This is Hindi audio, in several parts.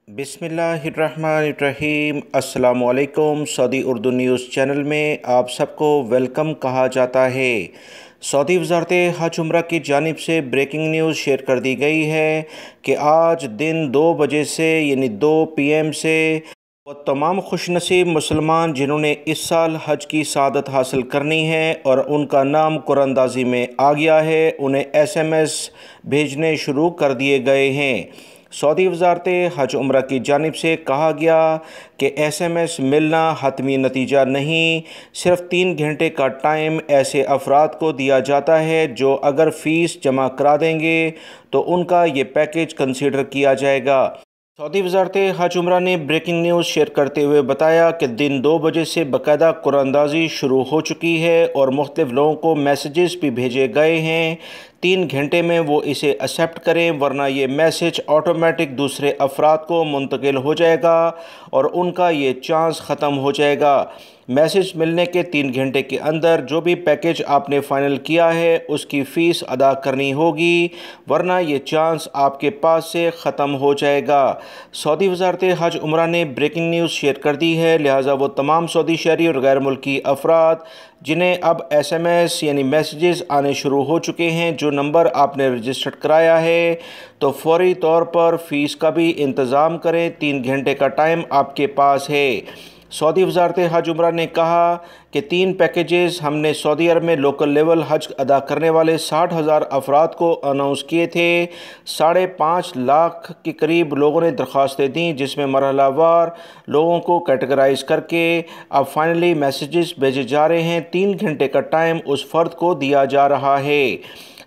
बिस्मिल्लाहिर्रहमानिर्रहीम। अस्सलामुअलैकुम। सऊदी उर्दू न्यूज़ चैनल में आप सबको वेलकम कहा जाता है। सऊदी वज़ारत हज उमरा की जानिब से ब्रेकिंग न्यूज़ शेयर कर दी गई है कि आज दिन 2 बजे से यानी 2 PM से वो तमाम खुशनसीब मुसलमान जिन्होंने इस साल हज की सआदत हासिल करनी है और उनका नाम कुरानदाजी में आ गया है, उन्हें SMS भेजने शुरू कर दिए गए हैं। सऊदी वज़ारत हज उमरा की जानिब से कहा गया कि SMS मिलना हतमी नतीजा नहीं, सिर्फ 3 घंटे का टाइम ऐसे अफराद को दिया जाता है जो अगर फ़ीस जमा करा देंगे तो उनका ये पैकेज कंसीडर किया जाएगा। सऊदी वज़ारत हज उमरा ने ब्रेकिंग न्यूज़ शेयर करते हुए बताया कि दिन 2 बजे से बाकायदा कुरानदाजी शुरू हो चुकी है और मुख्तलिफ़ लोगों को मैसेजेस भी भेजे गए हैं। 3 घंटे में वो इसे एक्सेप्ट करें, वरना ये मैसेज ऑटोमेटिक दूसरे अफराद को मुंतकिल हो जाएगा और उनका ये चांस ख़त्म हो जाएगा। मैसेज मिलने के 3 घंटे के अंदर जो भी पैकेज आपने फ़ाइनल किया है उसकी फ़ीस अदा करनी होगी, वरना ये चांस आपके पास से ख़त्म हो जाएगा। सऊदी वज़ारत हज उमरा ने ब्रेकिंग न्यूज़ शेयर कर दी है, लिहाजा वो तमाम सऊदी शहरी और गैर मुल्की अफराद जिन्हें अब SMS यानी मैसेजेस आने शुरू हो चुके हैं, जो नंबर आपने रजिस्टर्ड कराया है, तो फौरी तौर पर फ़ीस का भी इंतज़ाम करें। 3 घंटे का टाइम आपके पास है। सऊदी वज़ारत हज उमरा ने कहा कि 3 पैकेजेस हमने सऊदी अरब में लोकल लेवल हज अदा करने वाले 60,000 अफराद को अनाउंस किए थे। 5.5 लाख के करीब लोगों ने दरख्वास्तें दी, जिसमें मरहलावार लोगों को कैटेगराइज करके अब फाइनली मैसेजेस भेजे जा रहे हैं। 3 घंटे का टाइम उस फ़र्द को दिया जा रहा है।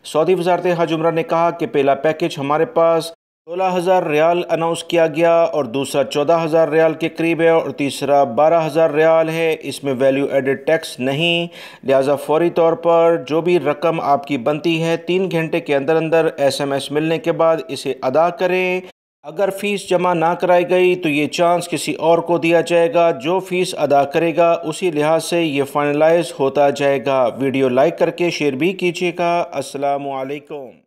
सऊदी वज़ारत हज उमरा ने कहा कि पहला पैकेज हमारे पास 16,000 रियाल अनाउंस किया गया और दूसरा 14,000 रियाल के करीब है और तीसरा 12,000 रियाल है। इसमें वैल्यू एडेड टैक्स नहीं, लिहाजा फौरी तौर पर जो भी रकम आपकी बनती है 3 घंटे के अंदर अंदर SMS मिलने के बाद इसे अदा करें। अगर फ़ीस जमा ना कराई गई तो ये चांस किसी और को दिया जाएगा, जो फ़ीस अदा करेगा उसी लिहाज से ये फाइनलाइज होता जाएगा। वीडियो लाइक करके शेयर भी कीजिएगा। अस्सलामु अलैकुम।